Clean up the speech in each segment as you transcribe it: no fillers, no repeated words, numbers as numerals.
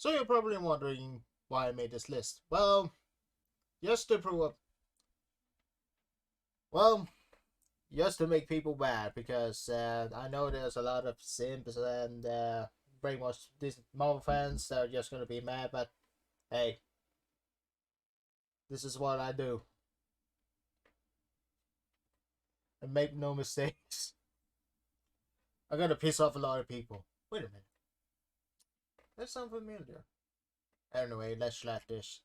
So you're probably wondering why I made this list. Well, just to prove up. Well, just to make people mad because I know there's a lot of simps and very much these Marvel fans that are just gonna be mad. But hey, this is what I do, and make no mistakes. I'm gonna piss off a lot of people. Wait a minute, that sounds familiar. Anyway, let's slap this.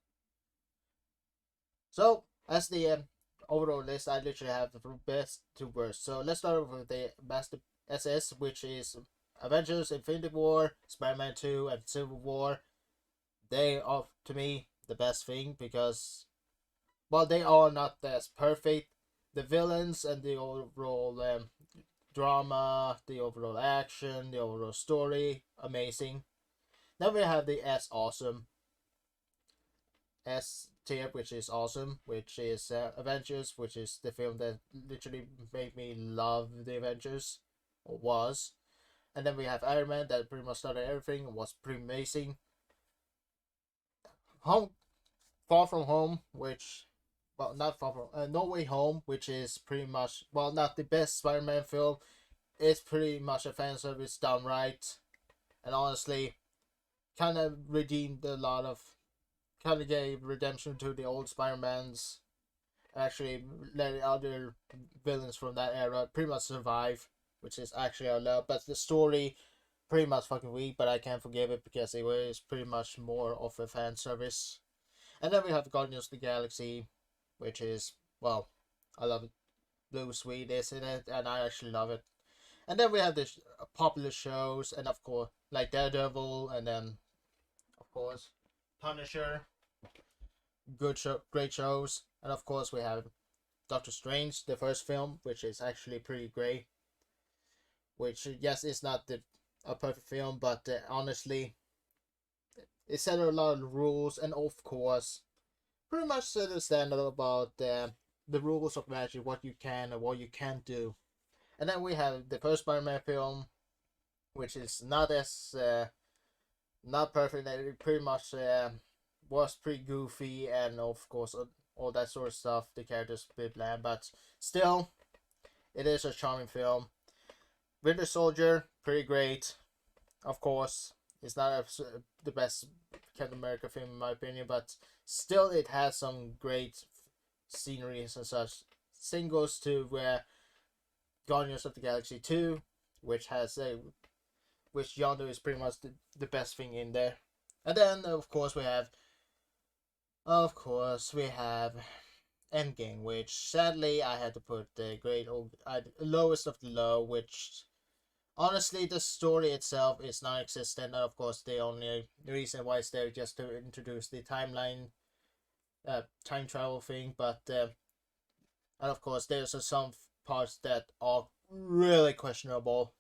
So, as the overall list, I literally have the best to worst. So, let's start with the best SS, which is Avengers, Infinity War, Spider-Man 2, and Civil War. They are, to me, the best thing because, well, they are not as perfect. The villains and the overall drama, the overall action, the overall story, amazing. Then we have the S Awesome. S tier, which is awesome, which is Avengers, which is the film that literally made me love the Avengers, or was. And then we have Iron Man, that pretty much started everything, was pretty amazing. Home, Far From Home, which, well, not Far From, No Way Home, which is pretty much, well, not the best Spider-Man film. It's pretty much a fan service done right, and honestly, kind of redeemed a lot of, kind of gave redemption to the old Spider-Mans. Actually, letting other villains from that era pretty much survive, which is actually a lot. But the story, pretty much fucking weak, but I can't forgive it because it was pretty much more of a fan service. And then we have Guardians of the Galaxy, which is, well, I love it. Blue Sweet is in it, and I actually love it. And then we have the popular shows, and of course, like Daredevil, and then, of course, Punisher. Good show, great shows, and of course we have Doctor Strange, the first film, which is actually pretty great. Which, yes, is not a perfect film, but honestly, it set a lot of rules, and of course, pretty much set a standard about the rules of magic, what you can and what you can't do. And then we have the first Spider-Man film, which is not as not perfect. It pretty much was pretty goofy, and of course all that sort of stuff. The characters a bit bland, but still, it is a charming film. Winter Soldier, pretty great. Of course, it's not the best Captain America film in my opinion, but still it has some great sceneries and such. Same goes to Guardians of the Galaxy 2, which has which Yondu is pretty much the best thing in there. And then of course we have Endgame, which sadly I had to put the lowest of the low, which honestly the story itself is non-existent, and of course the only reason why it's there is just to introduce the timeline time travel thing, but and of course there's some parts that are really questionable,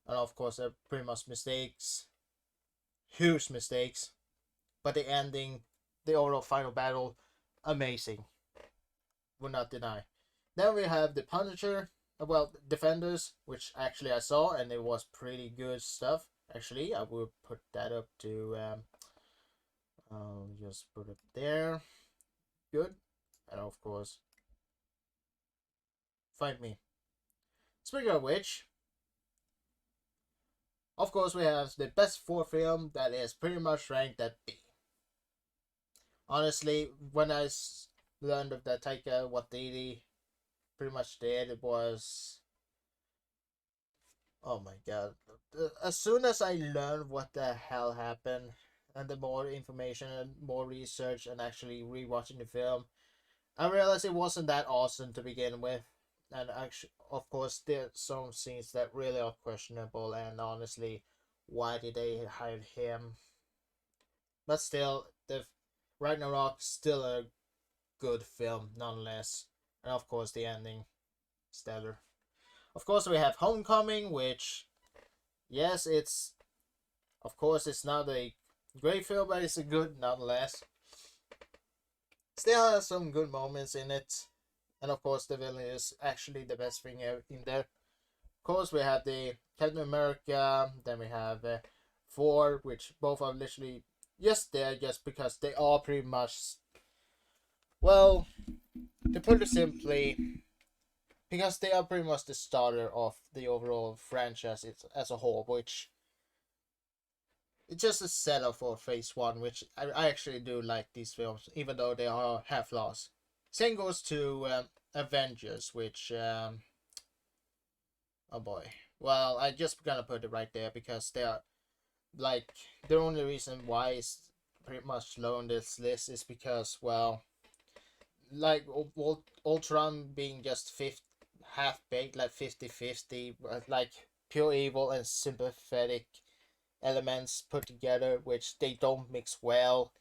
and of course they're pretty much mistakes, huge mistakes, but the ending, the overall final battle, amazing, would not deny. Then we have the Punisher, well, Defenders, which actually I saw, and it was pretty good stuff. Actually, I will put that up to I'll just put it there. Good. And of course, Find Me. Speaking of which, of course we have the best 4 film that is pretty much ranked at B. Honestly, when I learned of that Taika Waititi pretty much did, it was, oh my god. As soon as I learned what the hell happened, and the more information and more research and actually rewatching the film, I realized it wasn't that awesome to begin with. And actually, of course, there are some scenes that really are questionable, and honestly, why did they hire him? But still, the Ragnarok still a good film nonetheless, and of course the ending, stellar. Of course we have Homecoming, which, yes, it's not a great film, but it's a good nonetheless. Still has some good moments in it, and of course the villain is actually the best thing in there. Of course we have the Captain America, then we have Thor, which both are literally Yes, they're just because they are pretty much, well, to put it simply, because they are pretty much the starter of the overall franchise as a whole, which it's just a setup for Phase One, which I actually do like these films, even though they are half flaws. Same goes to Avengers, which oh boy, well I just gonna put it right there because they are like the only reason why it's pretty much low on this list is because, well, like Ultron being just half baked, like 50-50, like pure evil and sympathetic elements put together, which they don't mix well.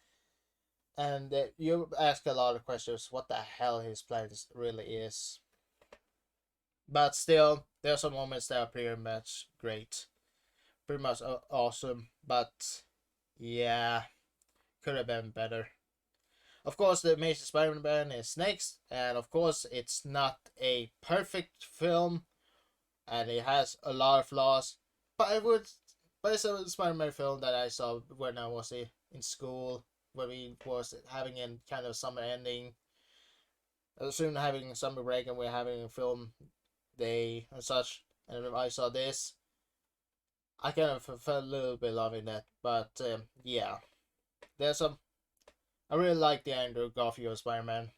And you ask a lot of questions what the hell his plan really is. But still, there are some moments that are pretty much great. Pretty much awesome. But yeah, could have been better. Of course, the Amazing Spider-Man is next, and of course, it's not a perfect film, and it has a lot of flaws. But I would, but it's a Spider-Man film that I saw when I was in school, when we was having a kind of summer ending, soon having summer break, and we're having a film day and such. And if I saw this, I kind of felt a little bit loving that. But yeah, there's some. I really like the Andrew Garfield Spider-Man.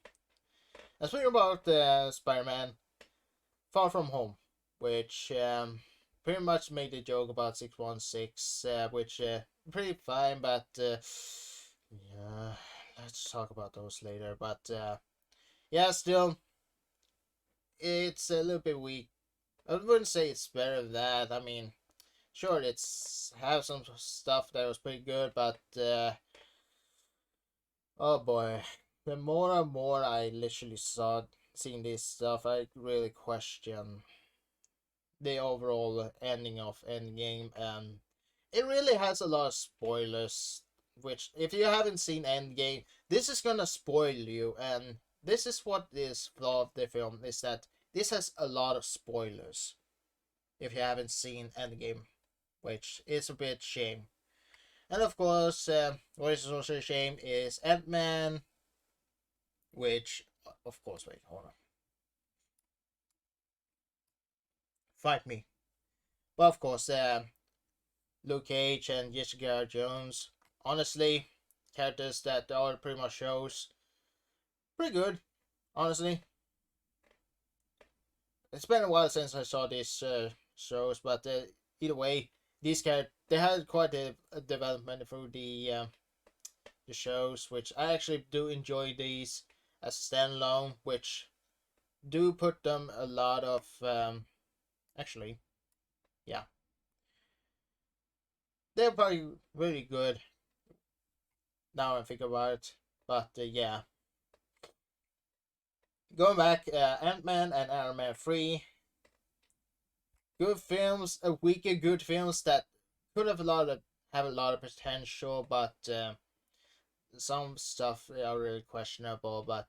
And speaking about Spider-Man, Far From Home, which pretty much made a joke about 616, which pretty fine, but yeah, let's talk about those later. But yeah, still, it's a little bit weak. I wouldn't say it's better than that. I mean, sure, it's have some stuff that was pretty good, but oh boy, the more and more I literally saw seeing this stuff, I really question the overall ending of Endgame, and it really has a lot of spoilers. Which, if you haven't seen Endgame, this is gonna spoil you, and this is what is flaw of the film is that this has a lot of spoilers. If you haven't seen Endgame, which is a bit shame. And of course, what is also a shame is Ant-Man, which, of course, wait, hold on. Fight me. But of course, Luke Cage and Jessica Jones, honestly, characters that are pretty much shows. Pretty good, honestly. It's been a while since I saw these shows, but either way, these characters they had quite a development through the shows, which I actually do enjoy these as standalone, which do put them a lot of actually, yeah, they're probably really good now I think about it. But yeah, going back, Ant-Man and Iron Man 3, good films, a weaker good films that could have a lot of potential, but some stuff are really questionable. But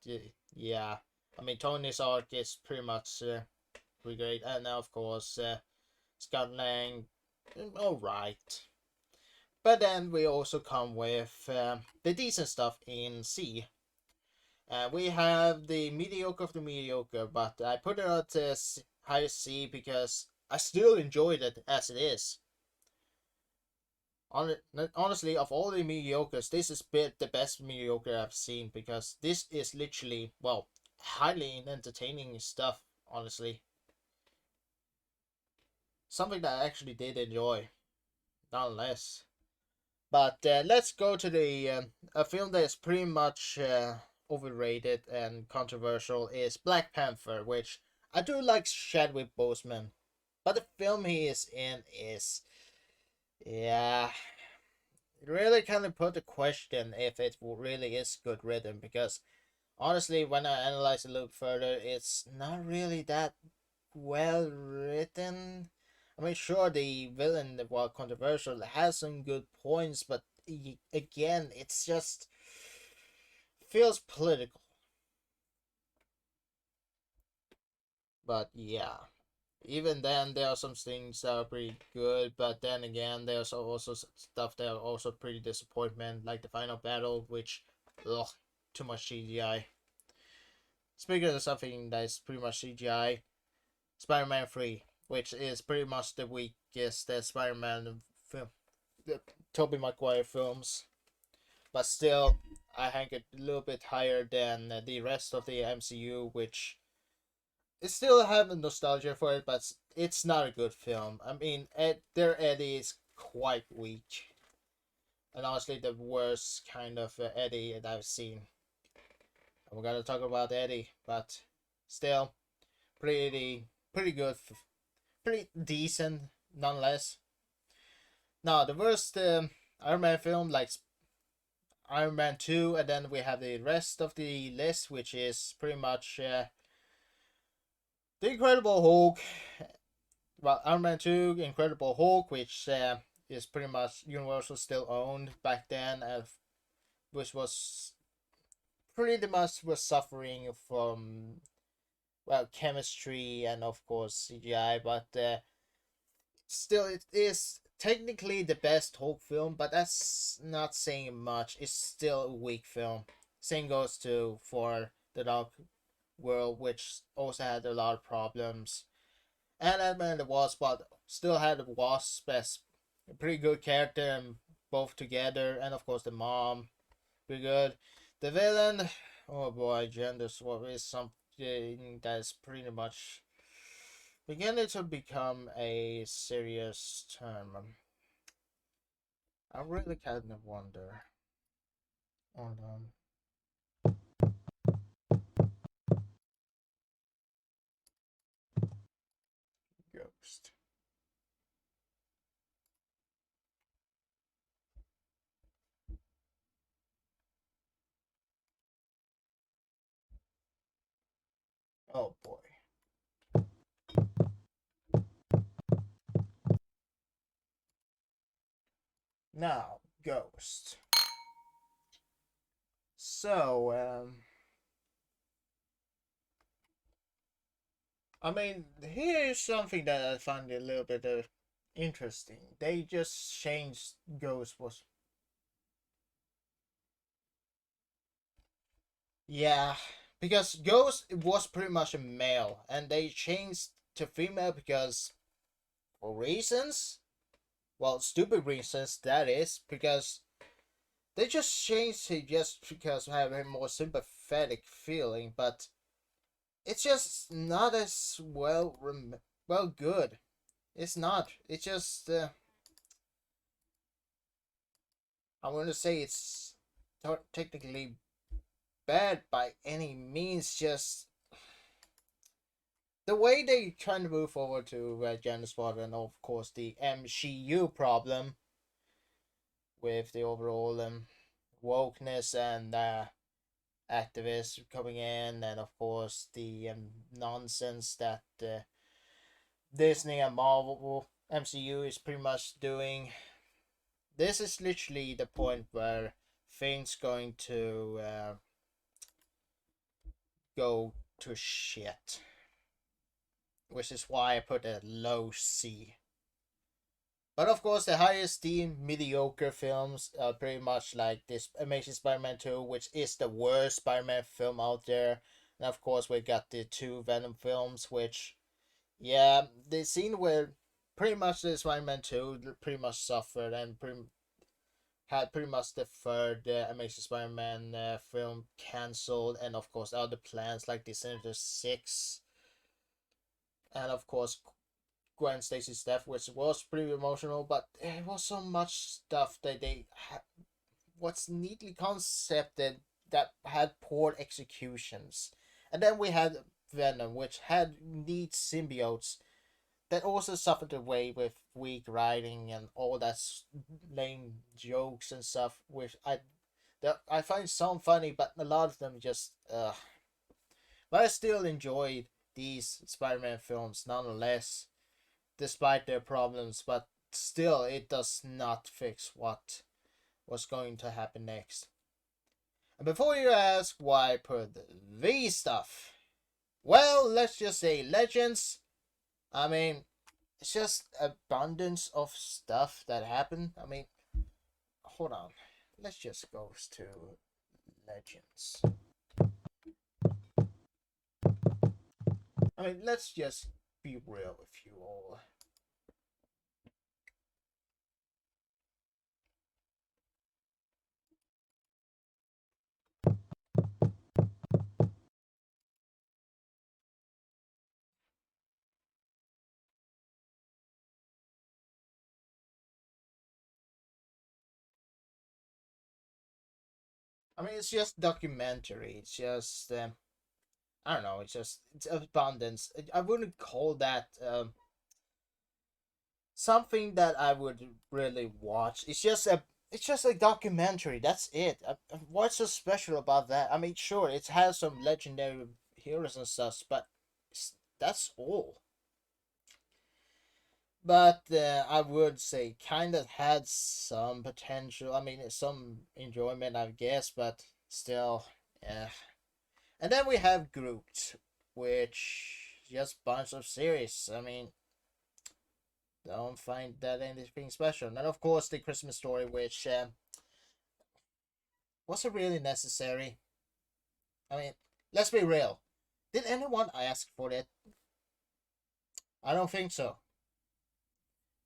yeah, I mean Tony's art is pretty much pretty great, and now of course Scott Lang, all right. But then we also come with the decent stuff in C. We have the mediocre of the mediocre, but I put it at high C because I still enjoyed it as it is. Honestly, of all the mediocres, this is the best mediocre I've seen because this is literally, well, highly entertaining stuff, honestly. Something that I actually did enjoy, nonetheless. But let's go to the a film that is pretty much overrated and controversial is Black Panther, which I do like Chadwick Boseman, but the film he is in is, yeah, it really kind of put the question if it really is good written because honestly, when I analyze it a little further, it's not really that well written. I mean, sure, the villain, while controversial, has some good points, but again, it's just feels political. But yeah, Even then, there are some things that are pretty good, but then again, there's also stuff that are also pretty disappointment, like the final battle, which, ugh, too much CGI. Speaking of something that is pretty much CGI, Spider-Man 3, which is pretty much the weakest Spider-Man film, the Tobey Maguire films, but still, I rank it a little bit higher than the rest of the MCU, which it still have a nostalgia for it, but it's not a good film. I mean, their Eddie is quite weak, and honestly, the worst kind of Eddie that I've seen. And we're gonna talk about Eddie, but still, pretty good, pretty decent nonetheless. Now, the worst Iron Man film, like Iron Man 2, and then we have the rest of the list, which is pretty much the Incredible Hulk. Well, Iron Man 2, Incredible Hulk, which is pretty much Universal still owned back then, which was pretty much was suffering from, well, chemistry and of course CGI, but still it is technically the best Hulk film, but that's not saying much. It's still a weak film. Same goes to for the Dark World, which also had a lot of problems. And Ant-Man and the Wasp, but still had the Wasp as a pretty good character, and both together, and of course the mom, pretty good. The villain, oh boy, gender swap is something that's pretty much beginning to become a serious term. I really kind of wonder. Hold on. Ghost. Oh boy. Now, Ghost. So, I mean, here's something that I find a little bit interesting. They just changed Ghost was. Yeah, because Ghost was pretty much a male, and they changed to female because for reasons, well, stupid reasons that is, because they just changed it just because of having a more sympathetic feeling, but it's just not as well good. It's not. It's just I want to say it's technically bad by any means. Just the way they trying to move forward to gender spot, and of course the MCU problem with the overall wokeness and activists coming in, and of course the nonsense that Disney and Marvel MCU is pretty much doing. This is literally the point where things going to go to shit, which is why I put a low C. But of course, the highest D mediocre films are pretty much like this Amazing Spider-Man 2, which is the worst Spider-Man film out there. And of course, we got the two Venom films, which, yeah, the scene where pretty much the Spider-Man 2 pretty much suffered and had pretty much the third Amazing Spider-Man film cancelled, and of course, other plans like the Sinister Six, and of course, Gwen Stacy's death, which was pretty emotional, but there was so much stuff that they what's neatly concepted that had poor executions. And then we had Venom, which had neat symbiotes that also suffered away with weak writing and all that lame jokes and stuff, which that I find some funny, but a lot of them just But I still enjoyed these Spider-Man films nonetheless, despite their problems. But still, it does not fix what was going to happen next. And before you ask why I put these stuff, well, let's just say Legends. I mean, it's just abundance of stuff that happened. I mean, hold on. Let's just go to legends. I mean, let's just be real with you all. I mean, it's just documentary. It's just I don't know. It's abundance. I wouldn't call that something that I would really watch. It's just a documentary. That's it. What's so special about that? I mean, sure, it has some legendary heroes and stuff, but that's all. But I would say kind of had some potential. I mean, some enjoyment, I guess, but still, yeah. And then we have Groot, which just bunch of series. I mean, don't find that anything special. And of course, the Christmas story, which wasn't really necessary. I mean, let's be real. Did anyone ask for it? I don't think so.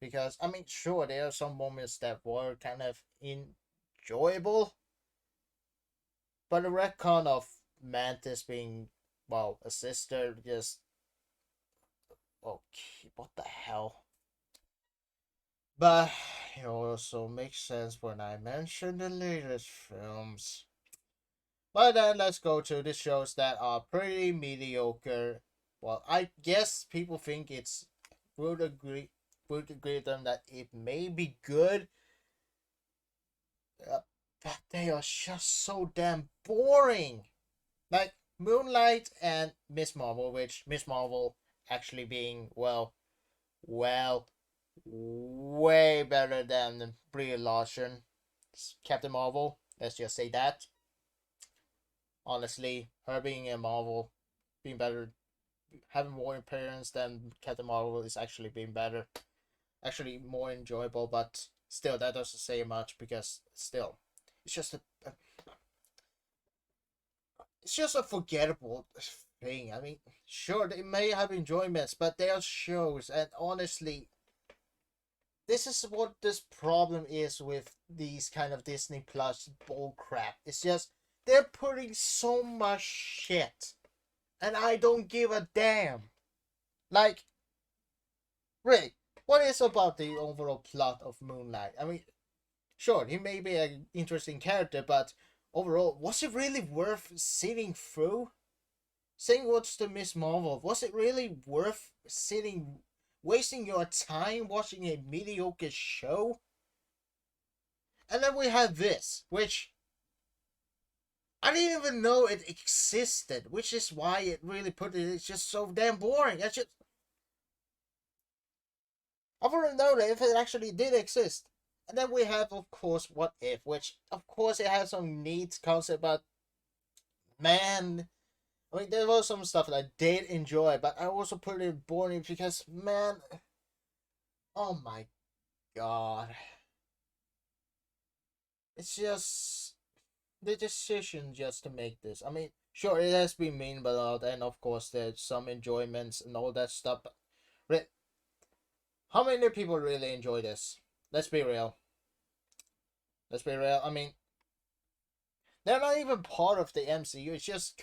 Because, I mean, sure, there are some moments that were kind of enjoyable, but the retcon of Mantis being, well, a sister, just. Okay, what the hell? But it also makes sense when I mention the latest films. But then let's go to the shows that are pretty mediocre. Well, I guess people think it's would agree with them that it may be good, uh, but they are just so damn boring. Like Moonlight and Miss Marvel, which Miss Marvel actually being well, way better than Brie Larson, Captain Marvel. Let's just say that. Honestly, her being in Marvel, being better, having more appearance than Captain Marvel is actually being better, actually more enjoyable. But still, that doesn't say much because still, it's just a it's just a forgettable thing. I mean, sure, they may have enjoyments, but they are shows, and honestly, this is what this problem is with these kind of Disney Plus bull crap. It's just they're putting so much shit, and I don't give a damn. Like, Rick, what is about the overall plot of Moonlight? I mean, sure, he may be an interesting character, but overall, was it really worth sitting through? Saying what's the Miss Marvel, was it really worth wasting your time watching a mediocre show? And then we have this, which I didn't even know it existed, which is why it really put it. It's just so damn boring. I wouldn't know that if it actually did exist. And then we have, of course, What If, which of course it has some neat concept, but man, I mean, there was some stuff that I did enjoy, but I also put it boring because, man, oh my god. It's just the decision just to make this. I mean, sure, it has been mean, but and of course, there's some enjoyments and all that stuff. But how many people really enjoy this? Let's be real. Let's be real. I mean, they're not even part of the MCU. It's just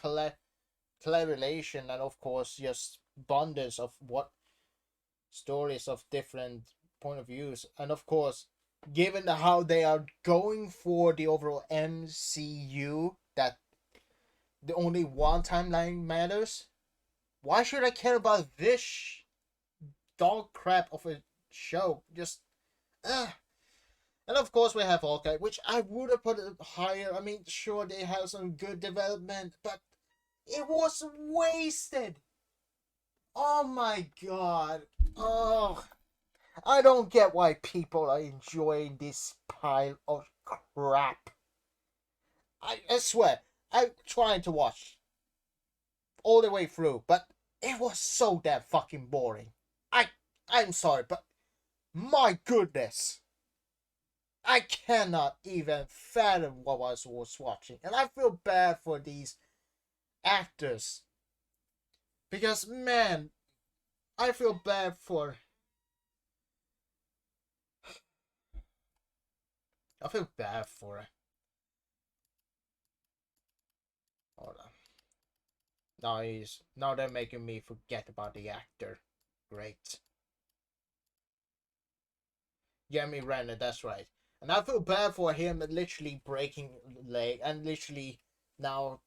collaboration and, of course, just bundles of what stories of different point of views, and of course, given how they are going for the overall MCU, that the only one timeline matters. Why should I care about this dog crap of a show? Just and of course we have Hawkeye, which I would have put higher. I mean, sure they have some good development, but it was wasted. Oh my god. Oh, I don't get why people are enjoying this pile of crap. I swear, I'm trying to watch all the way through, but it was so damn fucking boring. I I'm sorry, but my goodness, I cannot even fathom what I was watching, and I feel bad for these actors because man, I feel bad for. I feel bad for it. Hold on. Now they're making me forget about the actor. Great. Jeremy Renner, that's right. And I feel bad for him literally breaking leg and literally now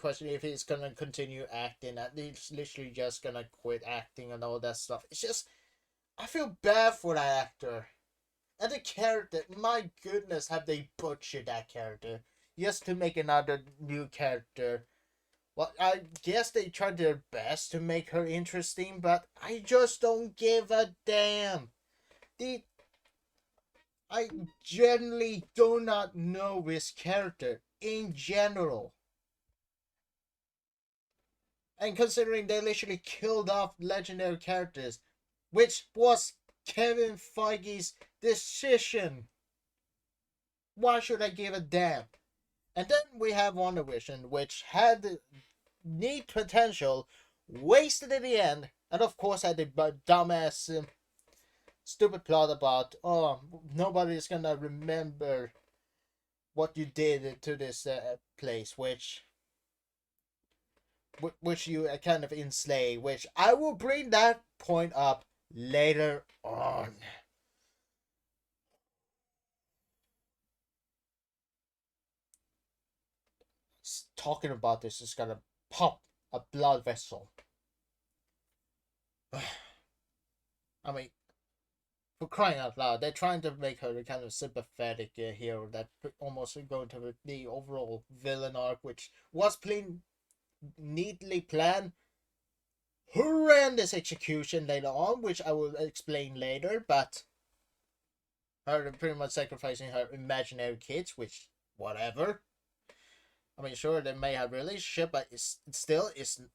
question if he's gonna continue acting and he's literally just gonna quit acting and all that stuff. It's just I feel bad for that actor. And the character, my goodness, have they butchered that character just to make another new character. Well, I guess they tried their best to make her interesting, but I just don't give a damn. The I generally do not know his character in general. And considering they literally killed off legendary characters, which was Kevin Feige's decision, why should I give a damn? And then we have WandaVision, which had neat potential, wasted at the end, and of course had the dumbass, stupid plot about, oh, nobody's gonna remember what you did to this place, which you kind of enslave, which I will bring that point up later on. Talking about this is gonna pop a blood vessel. I mean, for crying out loud, they're trying to make her a kind of sympathetic hero that almost going to the overall villain arc, which was neatly planned. Horrendous execution later on, which I will explain later, but her pretty much sacrificing her imaginary kids, which, whatever. I mean, sure, they may have a relationship, but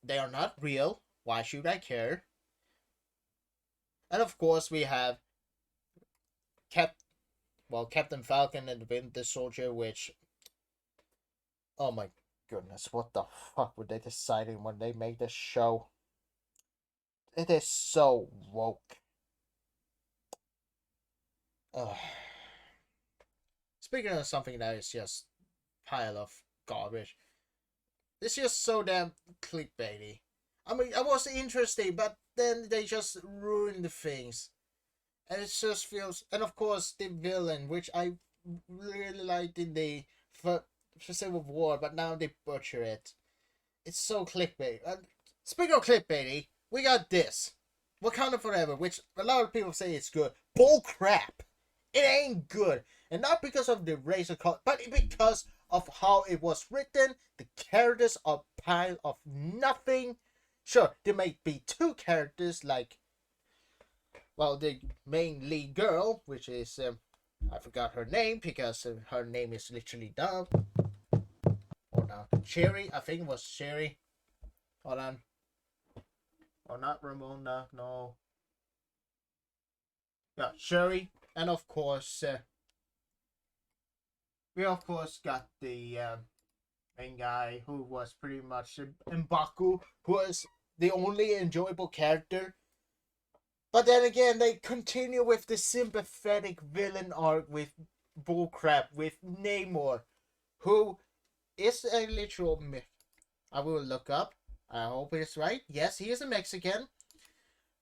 they are not real. Why should I care? And of course, we have Captain Falcon and the Winter Soldier, which, oh my goodness, what the fuck were they deciding when they made this show? It is so woke. Ugh. Speaking of something that is just pile of garbage, it's just so damn clickbaity. I mean, I was interested, but then they just ruined the things. And it just feels, and of course the villain, which I really liked in the for Civil War, but now they butcher it. It's so clickbait. And speaking of clickbaity, we got this Wakanda Forever, which a lot of people say it's good. Bull crap. It ain't good, and not because of the razor cut, but because of how it was written. The characters are a pile of nothing. Sure, there may be two characters like, well, the main lead girl, which is I forgot her name because her name is literally dumb. Hold on, Sherry. I think it was Sherry. Hold on. Oh, not Ramona. No. Yeah, Sherry, and of course, we of course got the main guy who was pretty much M'Baku, who was the only enjoyable character. But then again, they continue with the sympathetic villain arc with bullcrap with Namor, who is a literal myth. I will look up. I hope it's right. Yes, he is a Mexican.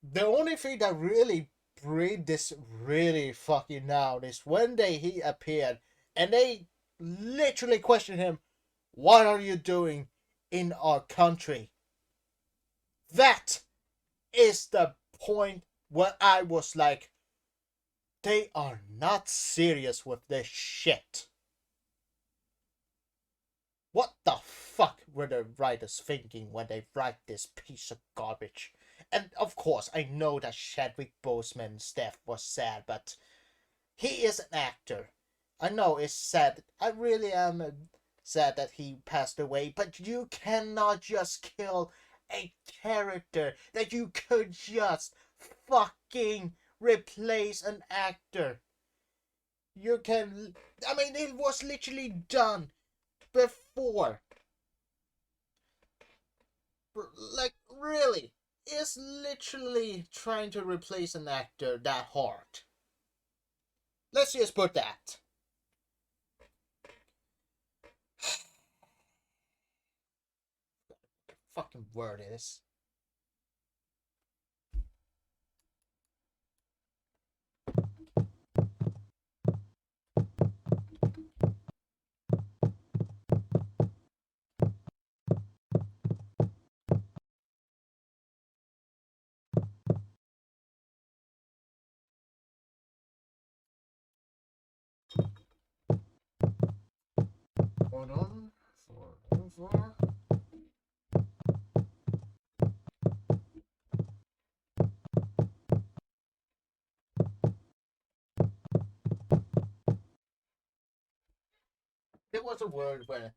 The only thing that really bring this really fucking out is when he appeared and they literally questioned him, what are you doing in our country? That is the point where I was like, they are not serious with this shit. What the fuck were the writers thinking when they write this piece of garbage? And of course, I know that Chadwick Boseman's death was sad, but he is an actor. I know it's sad. I really am sad that he passed away, but you cannot just kill a character that you could just fucking replace an actor. You can. I mean, it was literally done before. Like, really? Is literally trying to replace an actor that hard? Let's just put that. Fucking word is. Hold on. Four. There was a word where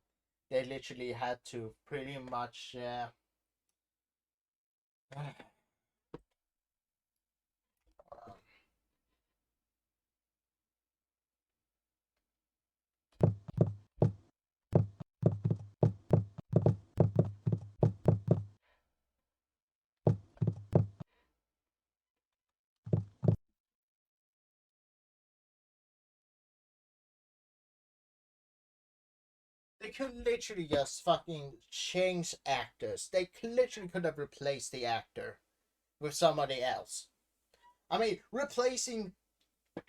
they literally had to pretty much. They could literally just fucking change actors. They literally could have replaced the actor with somebody else. I mean, replacing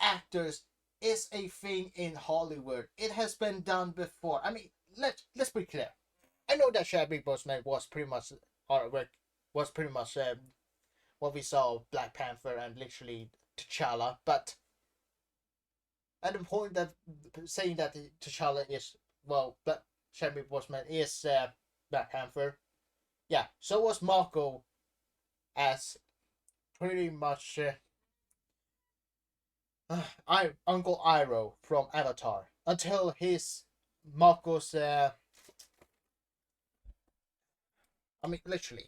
actors is a thing in Hollywood. It has been done before. I mean, let's be clear. I know that Chadwick Boseman was pretty much was pretty much what we saw of Black Panther and literally T'Challa, but at the point that saying that T'Challa is that Chadwick Boseman is Black Panther, yeah. So was Marco as pretty much Uncle Iroh from Avatar until his Marco's I mean literally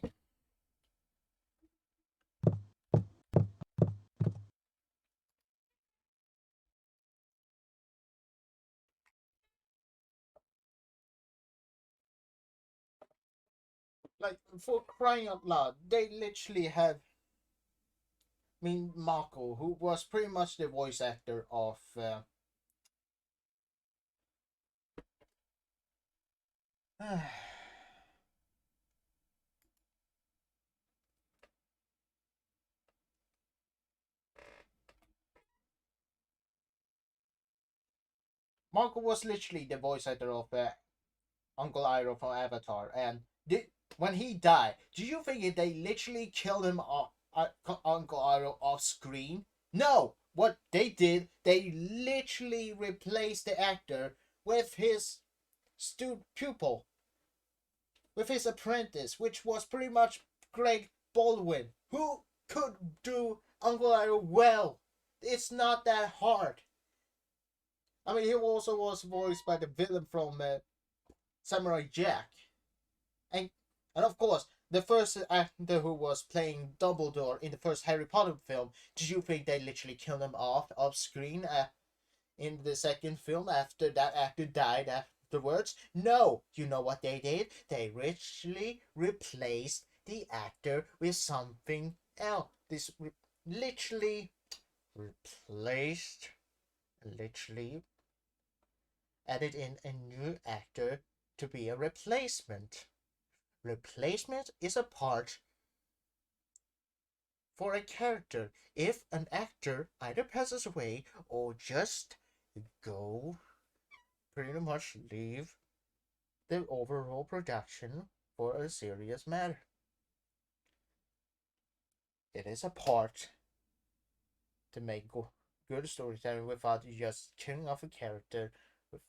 like for crying out loud, they literally have. I mean Marco, who was pretty much the voice actor of. Marco was literally the voice actor of Uncle Iroh from Avatar, and when he died, do you think they literally killed him off, Uncle Iroh off screen? No. What they did, they literally replaced the actor with his pupil, with his apprentice, which was pretty much Greg Baldwin, who could do Uncle Iroh well. It's not that hard. I mean, he also was voiced by the villain from Samurai Jack. And and of course, the first actor who was playing Dumbledore in the first Harry Potter film, did you think they literally killed him off screen in the second film after that actor died afterwards? No. You know what they did? They literally replaced the actor with something else. Literally replaced, literally added in a new actor to be a replacement. Replacement is a part for a character if an actor either passes away or just go pretty much leave the overall production for a serious matter. It is a part to make good storytelling without just killing off a character with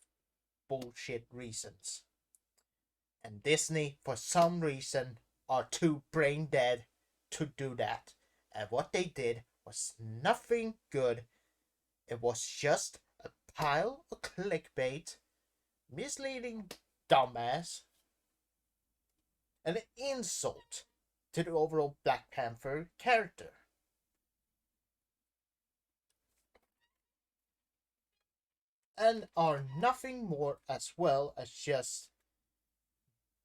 bullshit reasons. And Disney, for some reason, are too brain dead to do that. And what they did was nothing good. It was just a pile of clickbait, misleading dumbass, and an insult to the overall Black Panther character. and are nothing more as well as just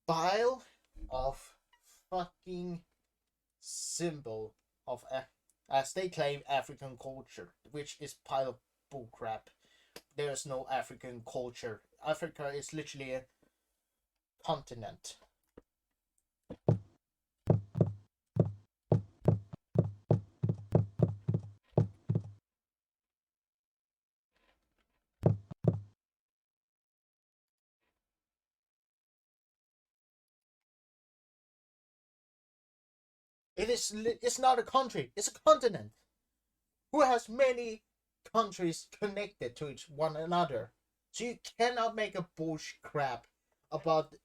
pile of fucking symbol of, as they claim, African culture, which is pile of bullcrap. There's no African culture. Africa is literally a continent. It's not a country, it's a continent who has many countries connected to each one another. So you cannot make a bullshit crap about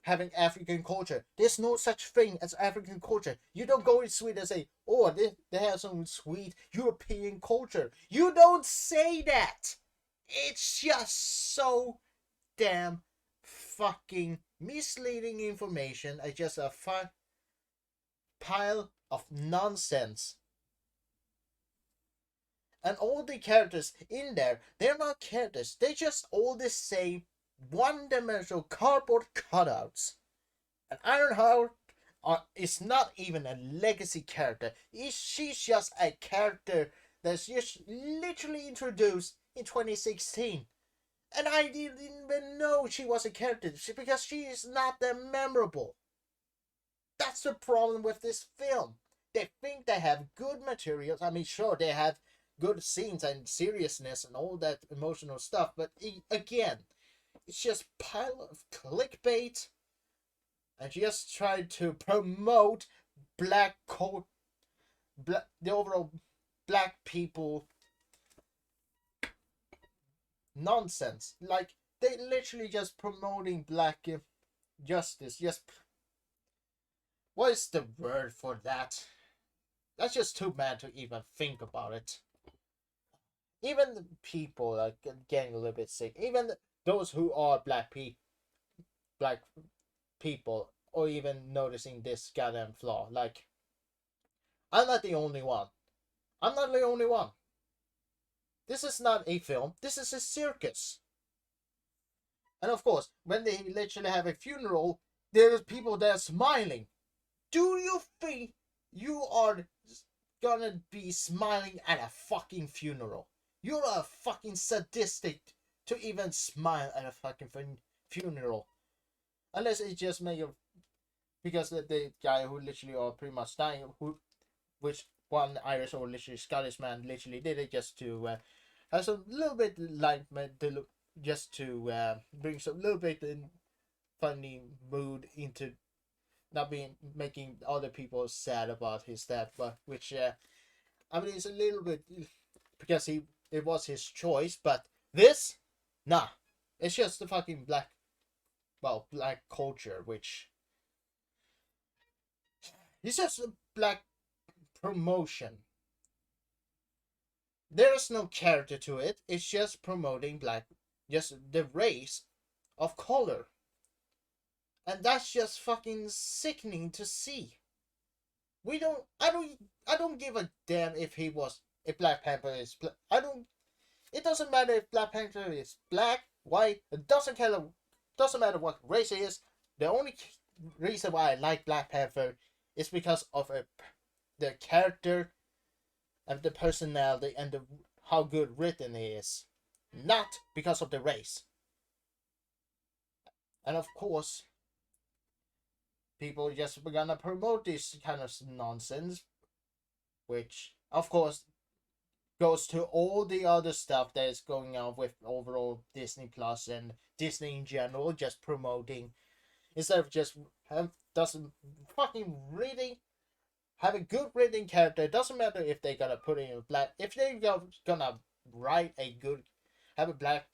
having African culture. There's no such thing as African culture. You don't go in Sweden and say, oh, they have some sweet European culture. You don't say that. It's just so damn fucking misleading information. It's just a pile of nonsense. And all the characters in there, they're not characters. They're just all the same one-dimensional cardboard cutouts. And Ironheart is not even a legacy character. She's just a character that's just literally introduced in 2016. And I didn't even know she was a character because she is not that memorable. That's the problem with this film. They think they have good materials. I mean, sure, they have good scenes and seriousness and all that emotional stuff, but again, it's just pile of clickbait and just try to promote the overall black people nonsense. Like, they literally just promoting black justice. Just, what is the word for that? That's just too bad to even think about it. Even the people are getting a little bit sick. Even those who are black people, or even noticing this goddamn flaw. Like, I'm not the only one. I'm not the only one. This is not a film. This is a circus. And of course, when they literally have a funeral, there's people that are smiling. Do you think you are gonna be smiling at a fucking funeral? You're a fucking sadistic to even smile at a fucking funeral. Unless it just make you, because the guy who literally are pretty much dying, which one Irish or literally Scottish man literally did it just to have some little bit light, just to bring some little bit funny mood into not being making other people sad about his death, but which I mean, it's a little bit because it was his choice, but this, nah, it's just the fucking black culture, which it's just a black promotion. There's no character to it. It's just promoting just the race of color, and that's just fucking sickening to see. I don't give a damn if Black Panther is I don't. It doesn't matter if Black Panther is black, white. It doesn't matter what race it is. The only reason why I like Black Panther is because of the character and the personality and how good written it is, not because of the race. And of course, people just gonna promote this kind of nonsense, which of course goes to all the other stuff that is going on with overall Disney Plus and Disney in general, just promoting instead of just doesn't fucking really have a good written character. It doesn't matter if they gonna put in a black, if they gonna write a good, have a black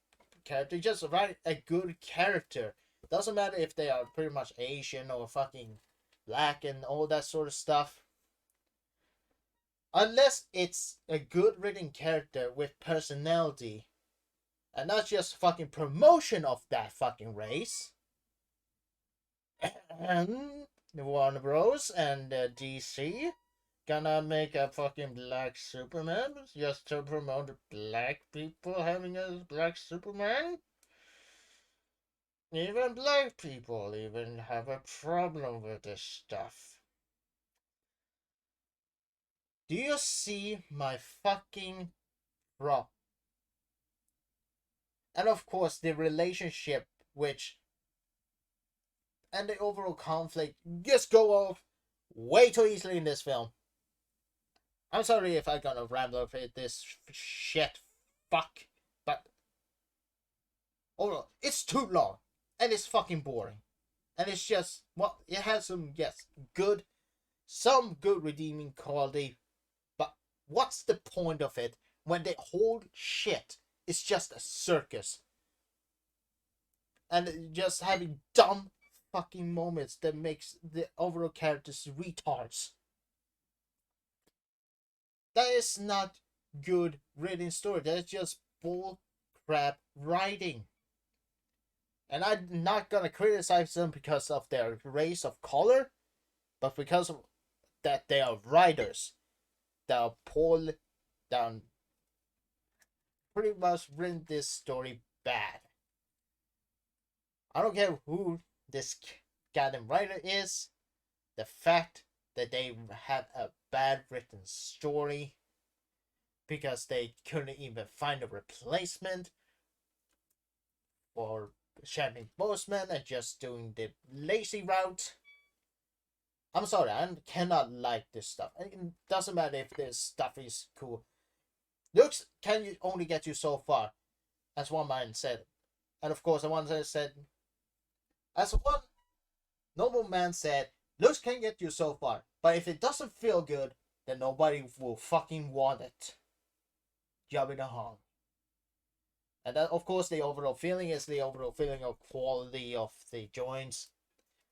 character, just write a good character. Doesn't matter if they are pretty much Asian or fucking black and all that sort of stuff. Unless it's a good written character with personality and not just fucking promotion of that fucking race. And Warner Bros. And DC gonna make a fucking black Superman just to promote black people having a black Superman? Even black people even have a problem with this stuff. Do you see my fucking prop? And of course, the relationship, which and the overall conflict just go off way too easily in this film. I'm sorry if I'm gonna ramble over this shit, fuck, but overall, it's too long and it's fucking boring, and it's just well, it has some some good redeeming quality, but what's the point of it when the whole shit is just a circus and just having dumb fucking moments that makes the overall characters retards. That is not good written story. That is just bull crap writing. And I'm not gonna criticize them because of their race of color, but because of that they are writers that are pulled down, pretty much written this story bad. I don't care who this goddamn writer is. The fact that they have a bad written story because they couldn't even find a replacement for Chadwick Boseman and just doing the lazy route. I'm sorry, I cannot like this stuff. It doesn't matter if this stuff is cool. Looks can only get you so far, as one man said. And of course, the one that said, as one noble man said, looks can get you so far, but if it doesn't feel good, then nobody will fucking want it. Job in a hong. And that, of course, the overall feeling is the overall feeling of quality of the joints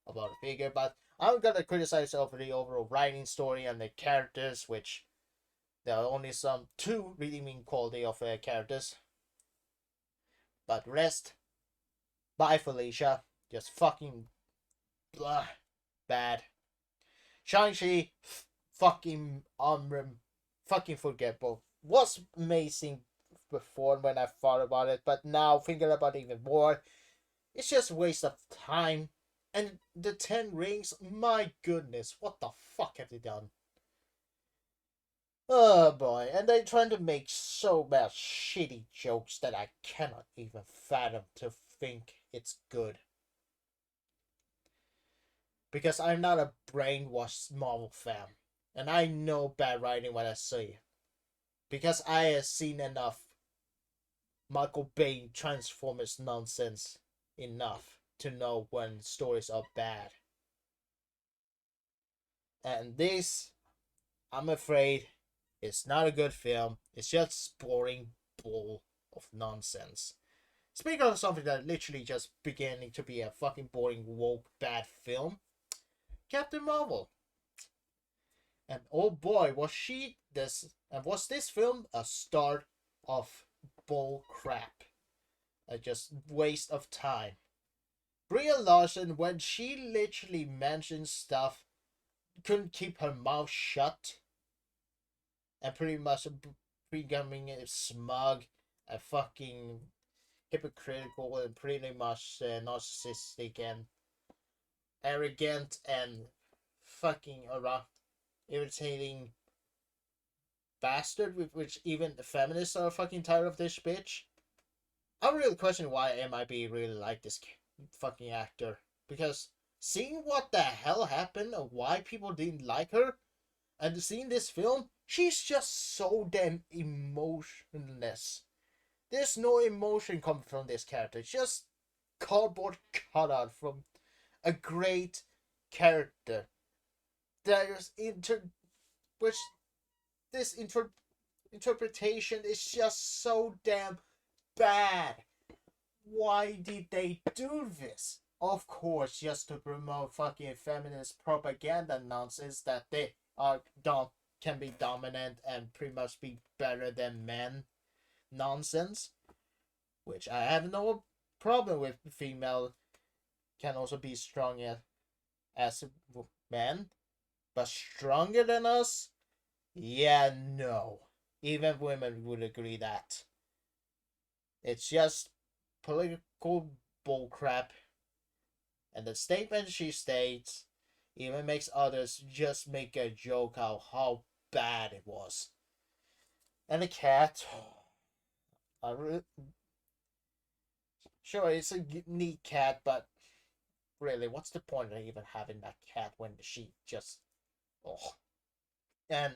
about the figure. But I'm gonna criticize over the overall writing story and the characters, which there are only some two redeeming quality of characters. But rest, bye Felicia, just fucking blah, bad. Shang-Chi, fucking fucking forgettable. Was amazing before when I thought about it, but now thinking about it even more, it's just a waste of time. And the 10 Rings, my goodness, what the fuck have they done? Oh boy, and they're trying to make so bad shitty jokes that I cannot even fathom to think it's good. Because I'm not a brainwashed Marvel fan, and I know bad writing when I see. Because I have seen enough Michael Bay Transformers nonsense enough to know when stories are bad. And this, I'm afraid, is not a good film. It's just boring bull of nonsense. Speaking of something that literally just beginning to be a fucking boring woke bad film, Captain Marvel. And oh boy, was this film a start of bull crap? A just waste of time. Brie Larson, when she literally mentioned stuff, couldn't keep her mouth shut, and pretty much becoming smug, a fucking hypocritical, and pretty much narcissistic and arrogant and fucking around irritating bastard, with which even the feminists are fucking tired of this bitch. I'm really questioning why MIB really like this fucking actor, because seeing what the hell happened and why people didn't like her, and seeing this film, she's just so damn emotionless. There's no emotion coming from this character. It's just cardboard cutout from a great character. There's which this interpretation is just so damn bad. Why did they do this? Of course, just to promote fucking feminist propaganda nonsense that they can be dominant and pretty much be better than men nonsense. Which I have no problem with. Female can also be strong as men, but stronger than us? Yeah, no. Even women would agree that. It's just political bullcrap, and the statement she states even makes others just make a joke out how bad it was. And the cat, sure, it's a neat cat, but really, what's the point of even having that cat when she just, oh. And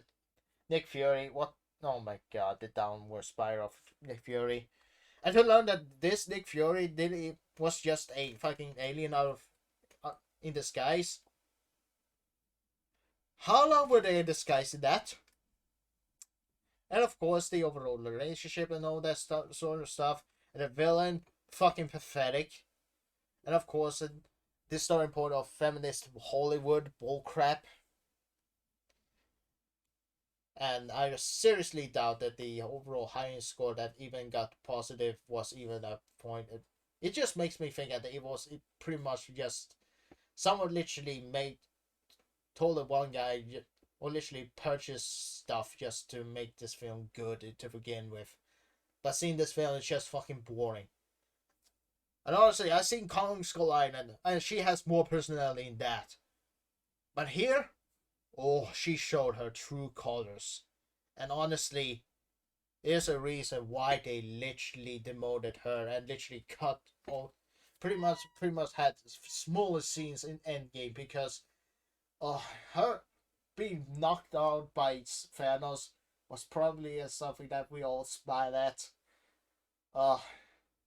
Nick Fury, what? Oh my god, the downward spiral of Nick Fury. And to learn that this Nick Fury was just a fucking alien out of in disguise. How long were they in disguise in that? And of course, the overall relationship and all that sort of stuff. And the villain, fucking pathetic. And of course, this starting point of feminist Hollywood bullcrap. And I seriously doubt that the overall highest score that even got positive was even a point. It just makes me think that it was pretty much just someone literally told one guy or literally purchased stuff just to make this film good to begin with. But seeing this film is just fucking boring. And honestly, I've seen Kong Skull Island, and she has more personality in that. But here, oh, she showed her true colors. And honestly, there's a reason why they literally demoted her and literally cut all pretty much had smaller scenes in Endgame because her being knocked out by Thanos was probably something that we all smile at. Uh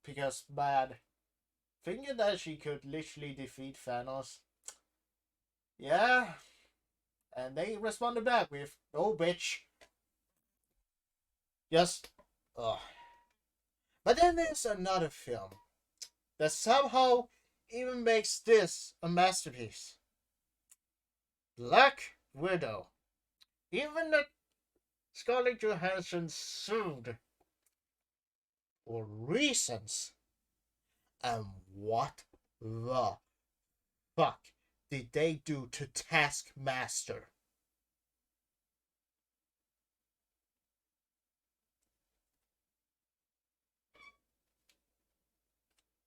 because man, thinking that she could literally defeat Thanos. Yeah. And they responded back with, "Oh bitch." Just But then there's another film that somehow even makes this a masterpiece. Black Widow. Even the Scarlett Johansson sued for reasons. And what the fuck did they do to Taskmaster?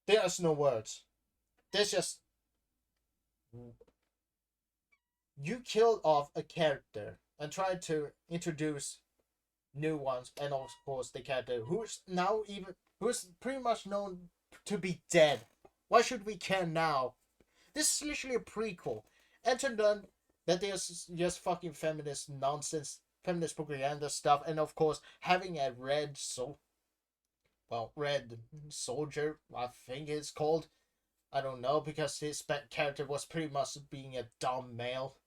There's no words. There's just. You killed off a character and tried to introduce new ones, and of course the character who's pretty much known to be dead. Why should we care now? This is literally a prequel. And to learn that there's just fucking feminist nonsense, feminist propaganda stuff, and of course having a red soldier, I think it's called. I don't know, because his character was pretty much being a dumb male.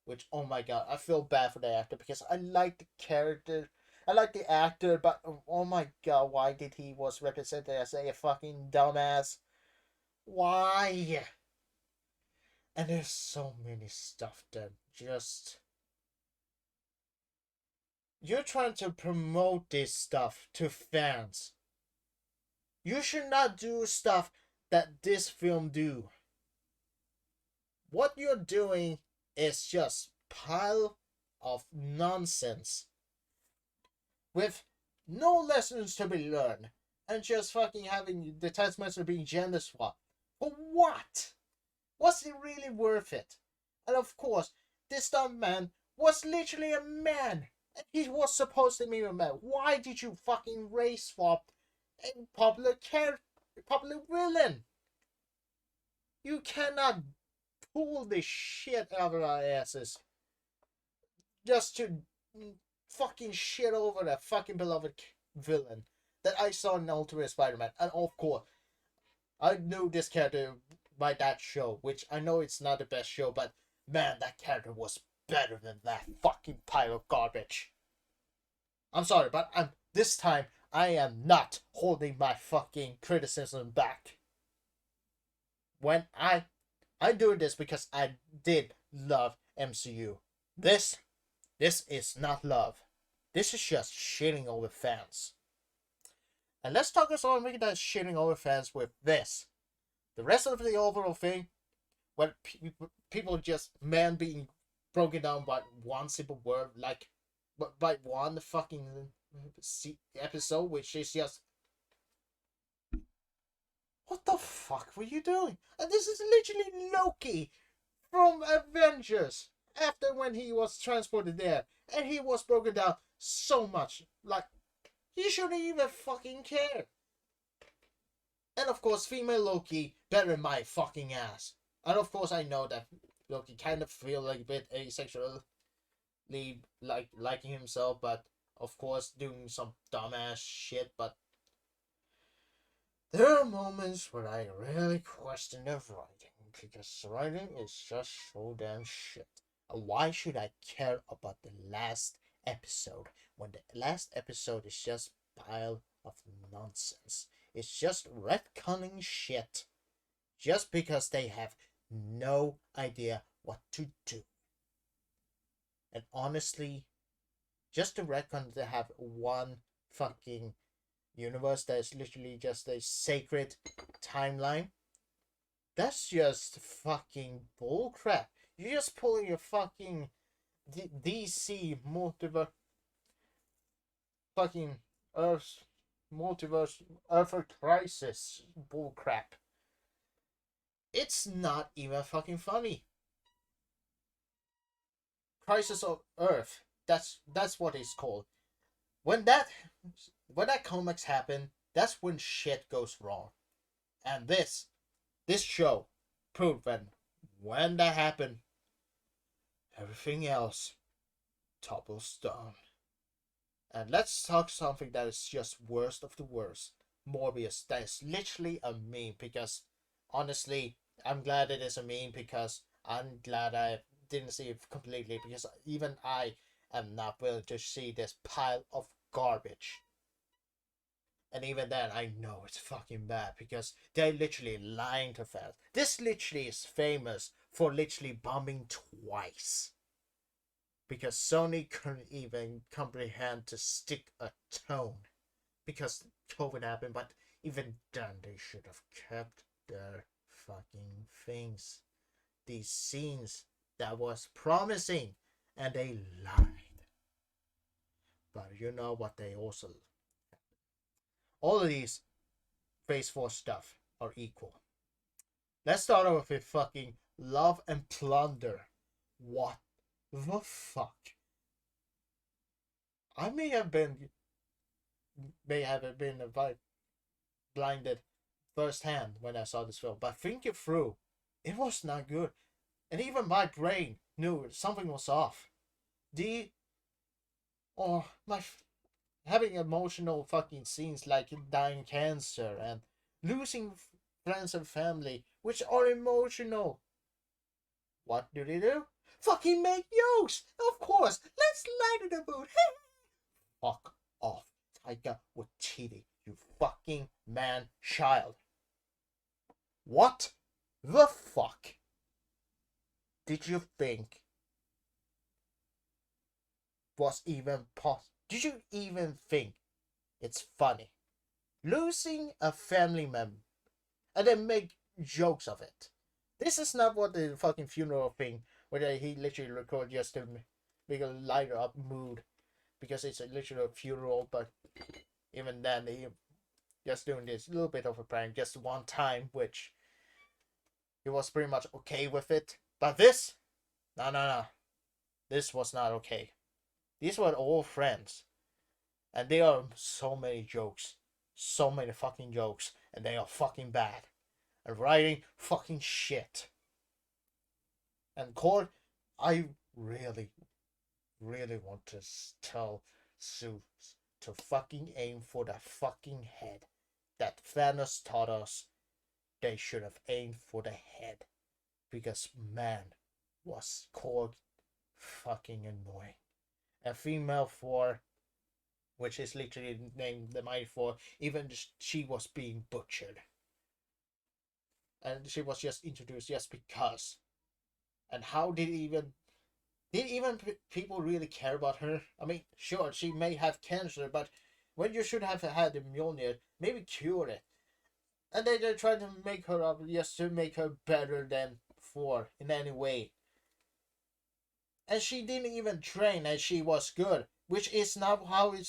Which, oh my god, I feel bad for the actor because I like the character. I like the actor, but oh my god, why did he was represented as a fucking dumbass? Why? And there's so many stuff that just. You're trying to promote this stuff to fans. You should not do stuff that this film do. What you're doing is just pile of nonsense with no lessons to be learned and just fucking having the Taskmaster being gender swapped. For what? Was it really worth it? And of course, this dumb man was literally a man. And he was supposed to be a man. Why did you fucking race swap a popular villain? You cannot pull this shit out of our asses just to fucking shit over that fucking beloved villain that I saw in Ultimate Spider-Man. And of course, I knew this character by that show, which I know it's not the best show, but man, that character was better than that fucking pile of garbage. I'm sorry, but this time I am not holding my fucking criticism back. When I do this because I did love MCU. This is not love. This is just shitting over fans. And let's talk about something that shitting over fans with this. The rest of the overall thing, when people just man being broken down by one simple word, like but by one fucking episode, which is just, what the fuck were you doing? And this is literally Loki from Avengers after when he was transported there, and he was broken down so much. Like, you shouldn't even fucking care. And of course, female Loki better my fucking ass. And of course, I know that Loki kind of feel like a bit asexually like liking himself, but of course doing some dumbass shit. But there are moments where I really question the writing, because writing is just so damn shit. And why should I care about the last episode when the last episode is just pile of nonsense? It's just retconning shit just because they have no idea what to do. And honestly, just to retcon to have one fucking universe that is literally just a sacred timeline, that's just fucking bullcrap. You're just pulling your fucking DC multiverse fucking Earth multiverse Earth crisis bullcrap. It's not even fucking funny. Crisis of Earth. That's what it's called. When that comics happen, that's when shit goes wrong. And this show proved that when that happened, everything else topples down. And let's talk something that is just worst of the worst. Morbius. That is literally a meme, because honestly, I'm glad it is a meme, because I'm glad I didn't see it completely, because even I am not willing to see this pile of garbage. And even then, I know it's fucking bad, because they're literally lying to fans. This literally is famous for literally bombing twice, because Sony couldn't even comprehend to stick a tone because COVID happened. But even then, they should have kept their fucking things. These scenes that was promising, and they lied. But you know what they also, all of these Phase 4 stuff are equal. Let's start off with fucking Love and Plunder. What the fuck? I may have been blinded firsthand when I saw this film, but think it through, it was not good. And even my brain knew something was off. Having emotional fucking scenes like dying cancer and losing friends and family, which are emotional. What do they do? Fucking make jokes! Of course! Let's lighten the mood! Fuck off, Taika Waititi, you fucking man-child. What the fuck did you think was even possible? Did you even think it's funny? Losing a family member and then make jokes of it. This is not what the fucking funeral thing, where he literally recorded just to make a lighter up mood, because it's literally a funeral. But even then, he just doing this little bit of a prank just one time, which he was pretty much okay with it. But this, no, this was not okay. These were all friends, and there are so many jokes, so many fucking jokes, and they are fucking bad, and writing fucking shit. And Cord, I really want to tell Zeus to fucking aim for that fucking head that Thanos taught us they should have aimed for the head, because man, was Cord fucking annoying. And female 4, which is literally named the Mighty 4, even she was being butchered. And she was just introduced just because. And how did even people really care about her? I mean, sure, she may have cancer, but when you should have had the Mjolnir, maybe cure it. And they're trying to make her up just to make her better than 4 in any way. And she didn't even train, and she was good. which is not how it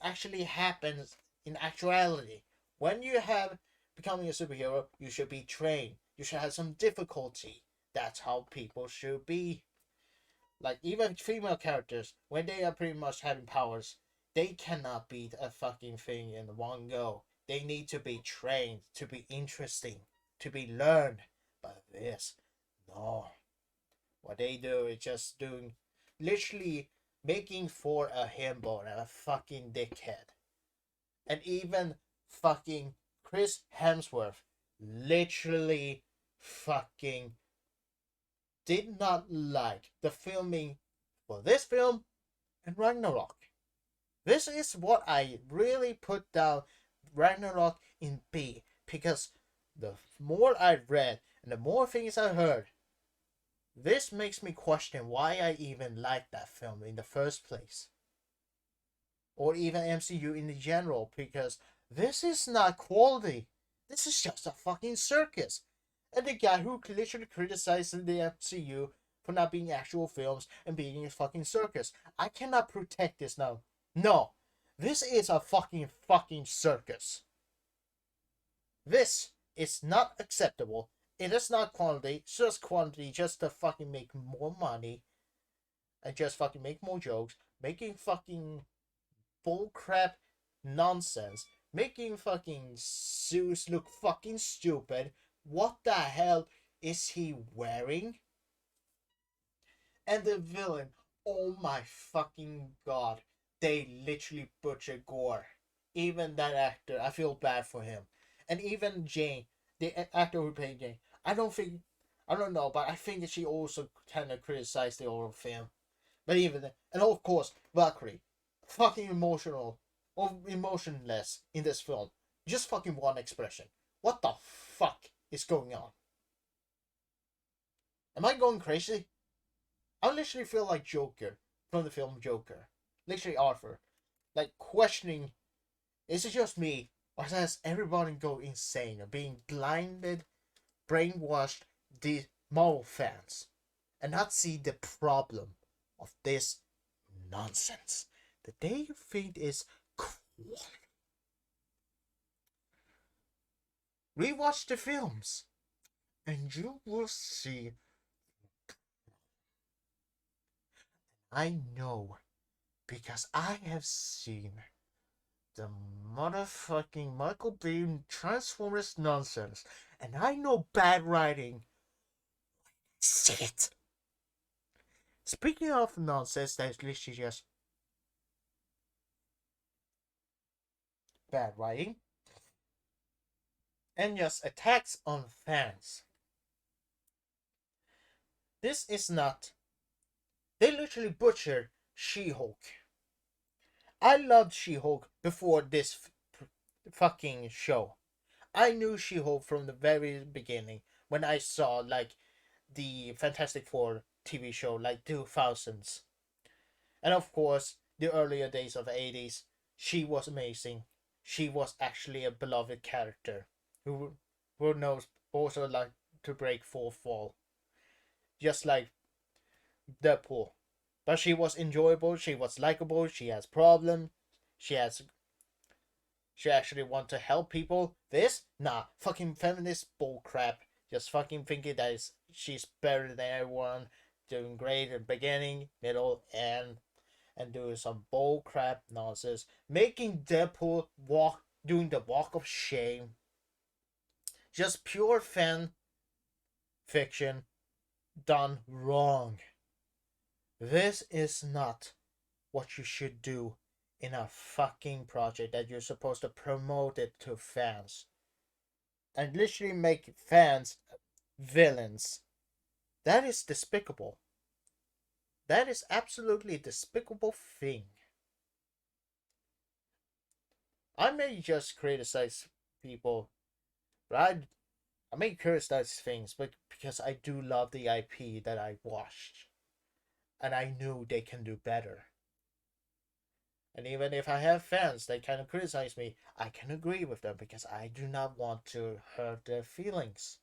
actually happens in actuality. When you have becoming a superhero, you should be trained. You should have some difficulty. That's how people should be. Like even female characters, when they are pretty much having powers, they cannot beat a fucking thing in one go. They need to be trained to be interesting, to be learned. But this, no. What they do is just doing, literally making for a himbo and a fucking dickhead. And even fucking Chris Hemsworth literally fucking did not like the filming for this film and Ragnarok. This is what I really put down Ragnarok in B, because the more I read and the more things I heard, this makes me question why I even liked that film in the first place. Or even MCU in general, because this is not quality. This is just a fucking circus. And the guy who literally criticized the MCU for not being actual films and being a fucking circus. I cannot protect this now. No. This is a fucking circus. This is not acceptable. It is not quality. It's just quantity just to fucking make more money. And just fucking make more jokes. Making fucking bullcrap nonsense. Making fucking Zeus look fucking stupid. What the hell is he wearing? And the villain, oh my fucking god. They literally butchered Gore. Even that actor, I feel bad for him. And even Jane, the actor who played Jane, I don't know, but I think that she also kind of criticized the overall film. But even then, and of course, Valkyrie, fucking emotional, or emotionless in this film. Just fucking one expression. What the fuck is going on? Am I going crazy? I literally feel like Joker from the film Joker. Literally Arthur. Like questioning, is it just me? Or has everybody go insane or being blinded, brainwashed, the Marvel fans, and not see the problem of this nonsense that they think is cool? Rewatch the films, and you will see. I know, because I have seen the motherfucking Michael Bay Transformers nonsense, and I know bad writing. Shit. Speaking of nonsense, that's literally just bad writing and just attacks on fans. This is not. They literally butchered She-Hulk. I loved She-Hulk before this fucking show. I knew She-Hulk from the very beginning when I saw like the Fantastic Four TV show, like 2000s. And of course, the earlier days of the 80s, she was amazing. She was actually a beloved character who knows also like to break fourth wall. Just like Deadpool. But she was enjoyable, she was likable, she has problems, she has she actually want to help people. This? Nah, fucking feminist bullcrap. Just fucking thinking that she's better than everyone, doing great in the beginning, middle, and doing some bullcrap nonsense. Making Deadpool doing the walk of shame. Just pure fan fiction done wrong. This is not what you should do in a fucking project that you're supposed to promote it to fans. And literally make fans villains. That is despicable. That is absolutely a despicable thing. I may just criticize people, but I may criticize things, but because I do love the IP that I watched. And I knew they can do better. And even if I have fans that kind of criticize me, I can agree with them because I do not want to hurt their feelings.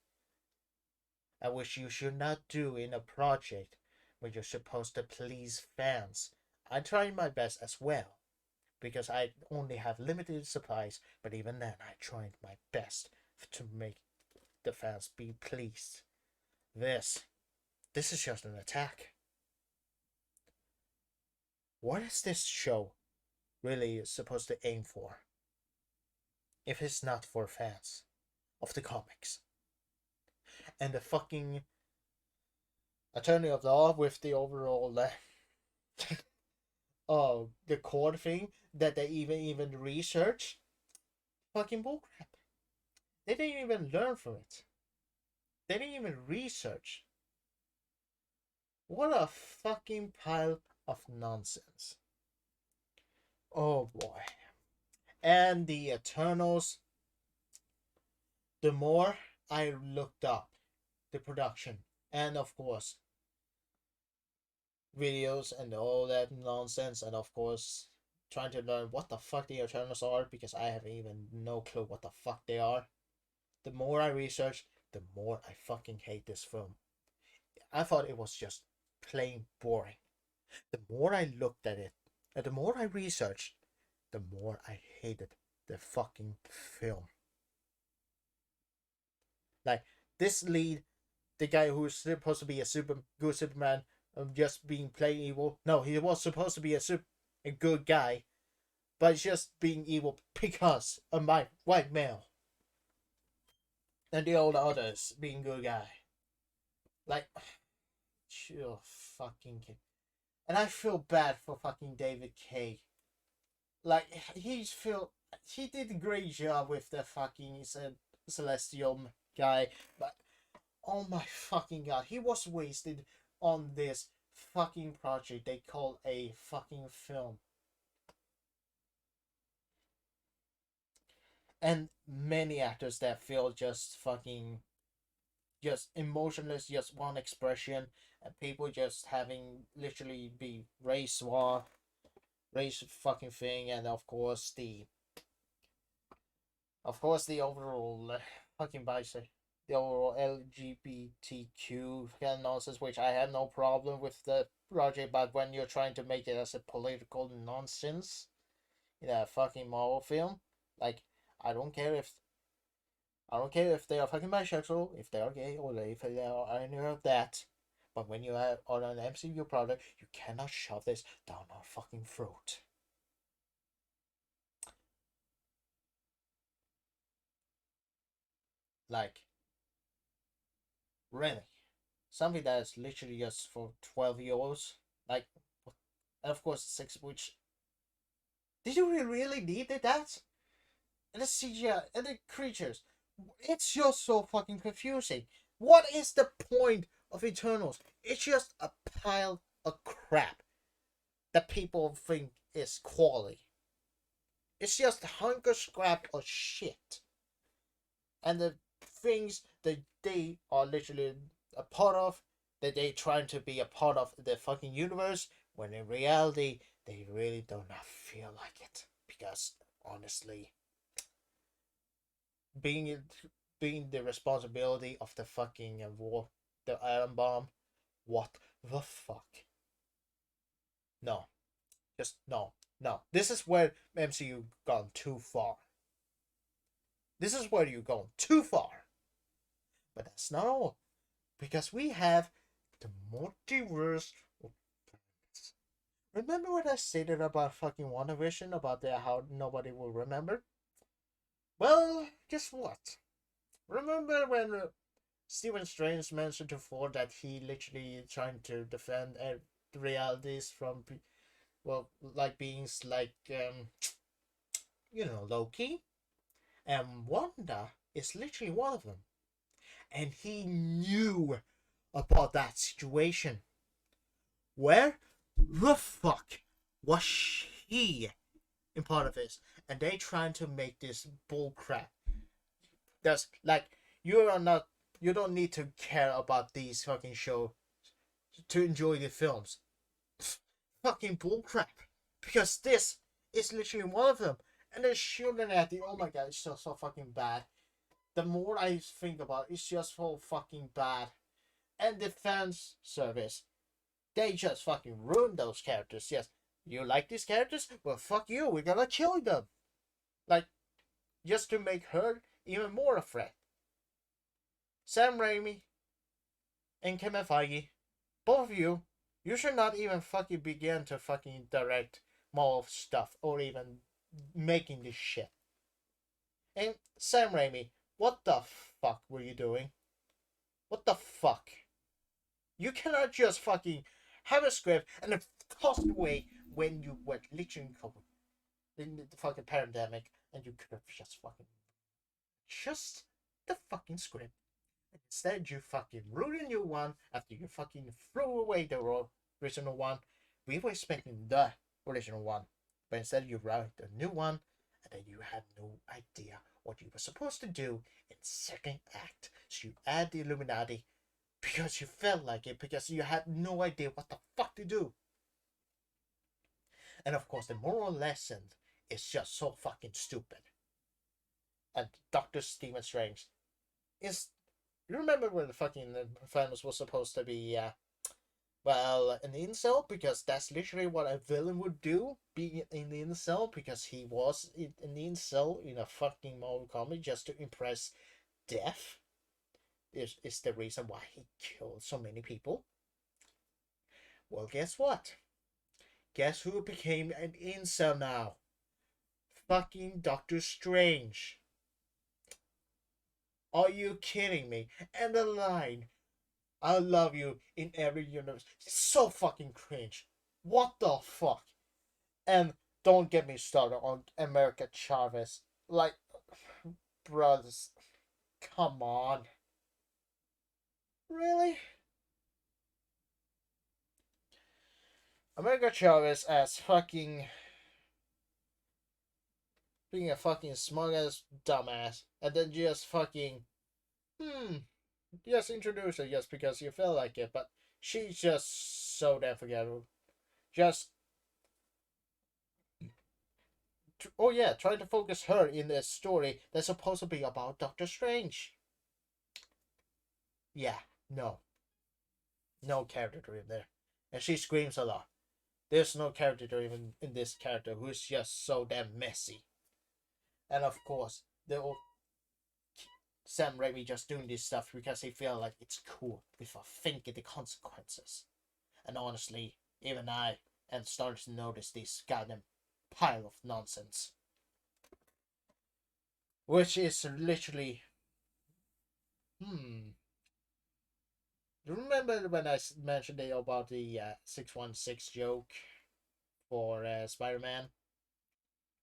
And which you should not do in a project where you're supposed to please fans. I tried my best as well because I only have limited supplies. But even then, I tried my best to make the fans be pleased. This, this is just an attack. What is this show really supposed to aim for? If it's not for fans of the comics and the fucking attorney of the law with the overall the court thing that they even research, fucking bullcrap. They didn't even learn from it. They didn't even research. What a fucking pile of nonsense. Oh boy. And the Eternals, the more I looked up the production and of course videos and all that nonsense, and of course trying to learn what the fuck the Eternals are because I have even no clue what the fuck they are. The more I research, the more I fucking hate this film. I thought it was just plain boring. The more I looked at it, and the more I researched, the more I hated the fucking film. Like this lead, the guy who's supposed to be a good Superman, just being plain evil. No, he was supposed to be a good guy, but just being evil because a white male, and the old others being good guy. Like, chill, fucking kid. And I feel bad for fucking David K. Like he did a great job with the fucking Celestial guy, but oh my fucking god, he was wasted on this fucking project they call a fucking film. And many actors that feel just fucking just emotionless, just one expression, and people just having literally be race war, race fucking thing, and of course the overall fucking bicep, the overall LGBTQ nonsense, which I have no problem with the project, but when you're trying to make it as a political nonsense in a fucking Marvel film, like I don't care if they are fucking bisexual, if they are gay, or if they are any of that. But when you are on an MCU product, you cannot shove this down our fucking throat. Like, really. Something that is literally just for 12-year-olds. Like, and of course, 6, which. Did you really need that? And the CGI, and the creatures. It's just so fucking confusing. What is the point of Eternals? It's just a pile of crap that people think is quality. It's just a hunk of scrap of shit. And the things that they are literally a part of, that they trying to be a part of the fucking universe, when in reality, they really do not feel like it. Because, honestly, being the responsibility of the fucking war, the atom bomb. What the fuck? No, just no. This is where MCU gone too far. This is where you gone too far. But that's not all, because we have the multiverse. Remember what I stated about fucking WandaVision about how nobody will remember? Well, guess what? Remember when Stephen Strange mentioned before that he literally trying to defend the realities from, well, like beings like, Loki? And Wanda is literally one of them. And he knew about that situation. Where the fuck was she in part of this? And they trying to make this bullcrap. That's like, you don't need to care about these fucking shows to enjoy the films. Fucking bullcrap. Because this is literally one of them. And they're shooting at the, oh my god, it's so fucking bad. The more I think about it, it's just so fucking bad. And the fans service, they just fucking ruined those characters. Yes, You like these characters? Well, fuck you. We're gonna kill them. Like, just to make her even more afraid. Sam Raimi and Kevin Feige, both of you, you should not even fucking begin to fucking direct more stuff or even making this shit. And Sam Raimi, what the fuck were you doing? What the fuck? You cannot just fucking have a script and then toss it away when you were literally in the fucking pandemic and you could have just fucking just the fucking script. Instead, you fucking wrote a new one after you fucking threw away the original one. We were expecting the original one, but instead you wrote a new one, and then you had no idea what you were supposed to do in second act. So you add the Illuminati because you felt like it, because you had no idea what the fuck to do. And of course, the moral lesson is just so fucking stupid. And Dr. Stephen Strange is. You remember when the fucking Thanos was supposed to be, well, an incel? Because that's literally what a villain would do, be in the incel, because he was an incel in a fucking Marvel comic just to impress Death. Is the reason why he killed so many people. Well, guess what? Guess who became an incel now? Fucking Doctor Strange. Are you kidding me? And the line, I love you in every universe. It's so fucking cringe. What the fuck? And don't get me started on America Chavez. Like, brothers, come on. Really? America Chavez as fucking being a fucking smug ass dumbass, and then just fucking just introduce her just because you feel like it, but she's just so damn forgettable. Just oh yeah, trying to focus her in a story that's supposed to be about Doctor Strange. Yeah, no. No character driven there. And she screams a lot. There's no character driven in this character who is just so damn messy. And of course, the old Sam Raimi just doing this stuff because he feel like it's cool without thinking the consequences. And honestly, even I am starting to notice this goddamn pile of nonsense. Which is literally Do you remember when I mentioned about the 616 joke for Spider-Man?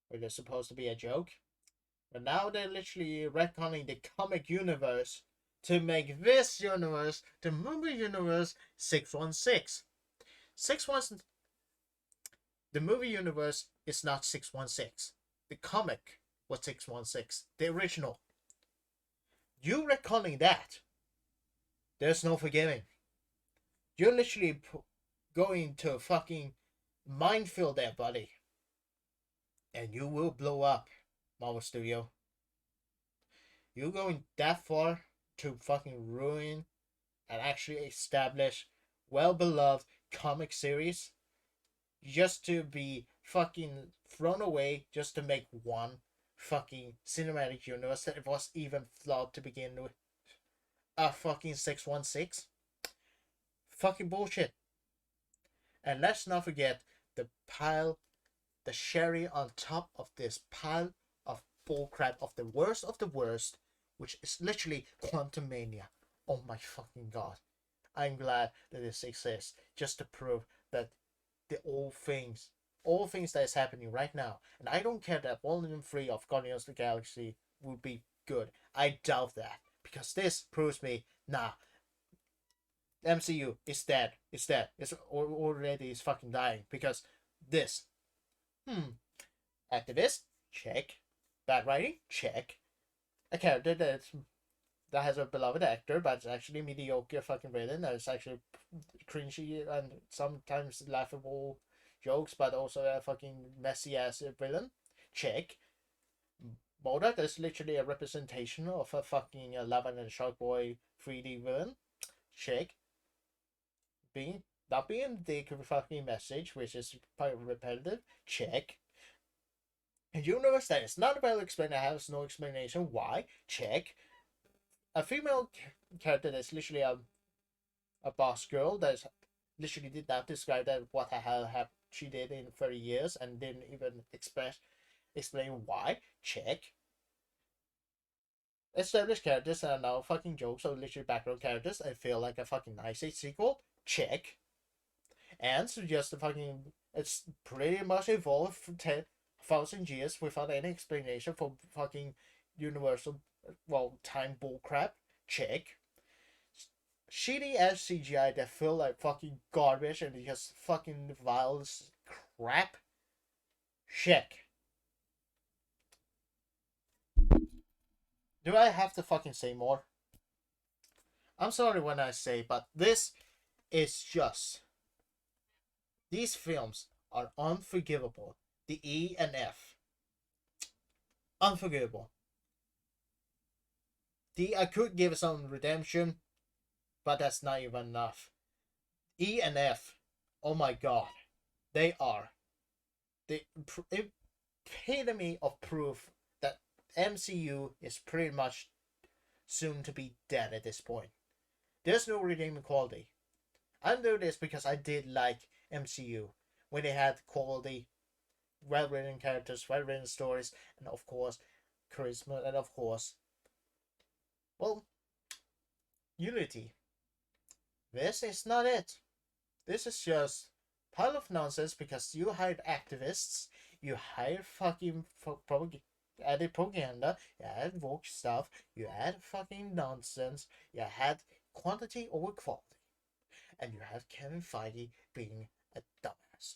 Where there's supposed to be a joke? But now they're literally retconning the comic universe to make this universe, the movie universe, 616. 616. The movie universe is not 616. The comic was 616. The original. You retconning that. There's no forgiving. You're literally going to fucking minefield there, buddy. And you will blow up, Marvel Studio. You're going that far to fucking ruin and actually establish well-beloved comic series just to be fucking thrown away just to make one fucking cinematic universe that was even flawed to begin with. A fucking 616? Fucking bullshit. And let's not forget the cherry on top of this pile of bullcrap of the worst, which is literally Quantumania. Oh my fucking god. I'm glad that this exists just to prove that all things that is happening right now, and I don't care that Volume 3 of Guardians of the Galaxy will be good. I doubt that, because this proves me, nah, MCU is dead. It's dead. It's already is fucking dying because this. Activist, check. Bad writing, check. A character that has a beloved actor, but it's actually mediocre fucking villain. That is actually cringy and sometimes laughable jokes, but also a fucking messy ass villain. Check. MODOK is literally a representation of a fucking Lava and Shark Boy 3D villain. Check. Being Not being the fucking message, which is quite repetitive, check. A universe that is not well explained, that has no explanation why, check. A female character that's literally a boss girl that is literally did not describe that what the hell she did in 30 years and didn't even explain why, check. Established characters that are now fucking jokes or literally background characters and feel like a fucking Ice Age sequel, check. And suggest the fucking it's pretty much evolved for 10,000 years without any explanation for fucking universal time bullcrap, check. Shitty ass CGI that feel like fucking garbage and just fucking vile crap, check. Do I have to fucking say more? I'm sorry when I say, but this is just. These films are unforgivable. The E and F. Unforgivable. I could give some redemption, but that's not even enough. E and F. Oh my god. They are the epitome of proof that MCU is pretty much soon to be dead at this point. There's no redeeming quality. I know this because I did like MCU when they had quality, well written characters, well written stories, and of course, charisma, and of course, well, unity. This is not it. This is just pile of nonsense because you hired activists, you hired fucking added propaganda, you added woke stuff, you add fucking nonsense, you had quantity over quality, and you have Kevin Feige being a dumbass.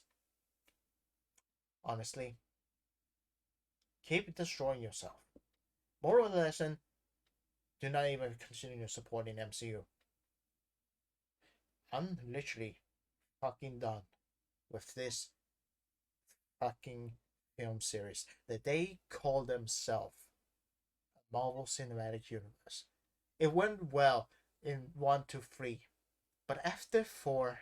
Honestly, keep destroying yourself. Moral of the lesson: do not even continue supporting MCU. I'm literally fucking done with this fucking film series that they call themselves Marvel Cinematic Universe. It went well in 1 to 3, but after 4,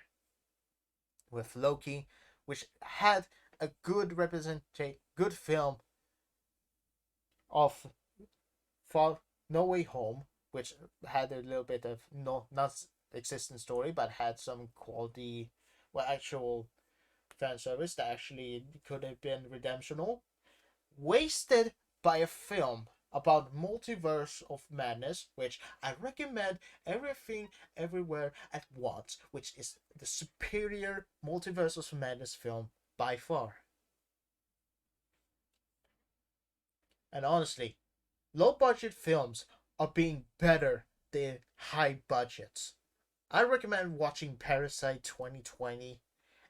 with Loki, which had a good good film of Far No Way Home, which had a little bit of not existent story, but had some quality, actual fan service that actually could have been redemptional, wasted by a film about multiverse of madness, which I recommend Everything Everywhere at Once, which is the superior multiverse of madness film by far. And honestly, low budget films are being better than high budgets. I recommend watching Parasite 2020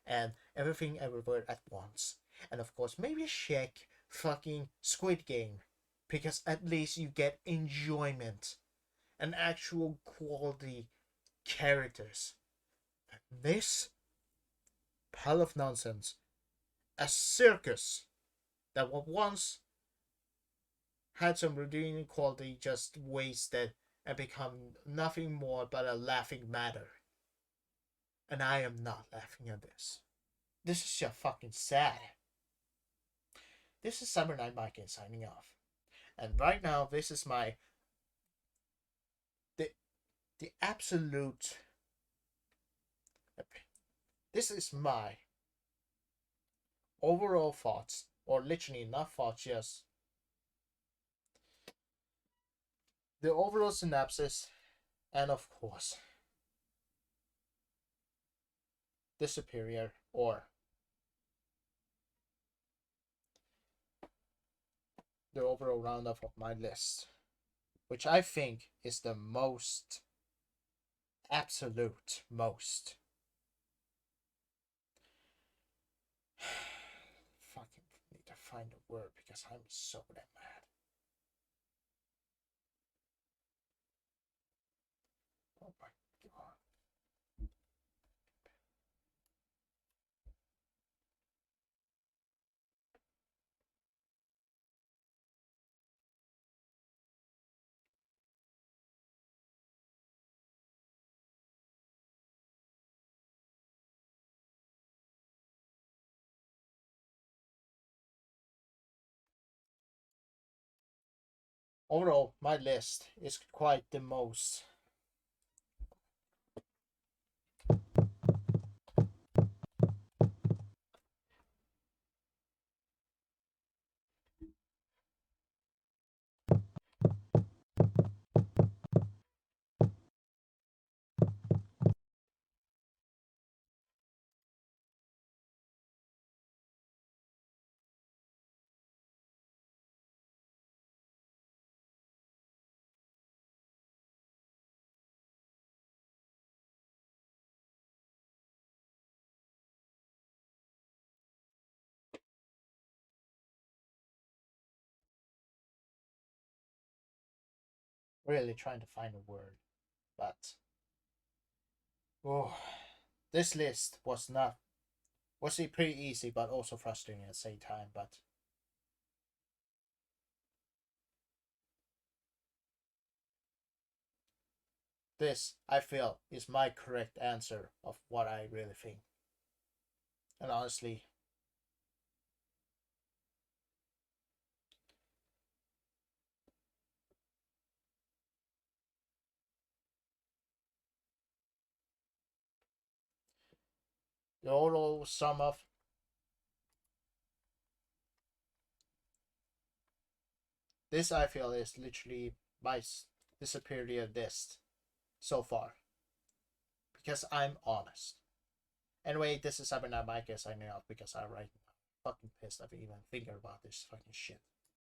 and Everything Everywhere at Once. And of course, maybe check fucking Squid Game, because at least you get enjoyment and actual quality characters. This pile of nonsense, a circus that was once had some redeeming quality, just wasted and become nothing more but a laughing matter. And I am not laughing at this. This is just fucking sad. This is CyberKnight-Miky signing off. And right now, this is the the absolute. This is my overall thoughts, or literally not thoughts, just the overall synopsis, and of course, the superior or the overall roundup of my list, which I think is the most absolute most. Fucking need to find a word because I'm so damn mad. Oh my god. Overall, my list is quite the most. Really trying to find a word, but oh, this list was pretty easy, but also frustrating at the same time. But this, I feel, is my correct answer of what I really think. And honestly, the overall sum of this, I feel, is literally my superior list so far. Because I'm honest. Anyway, this is CyberKnight-Miky signing off because I'm right now fucking pissed I've even thinking about this fucking shit.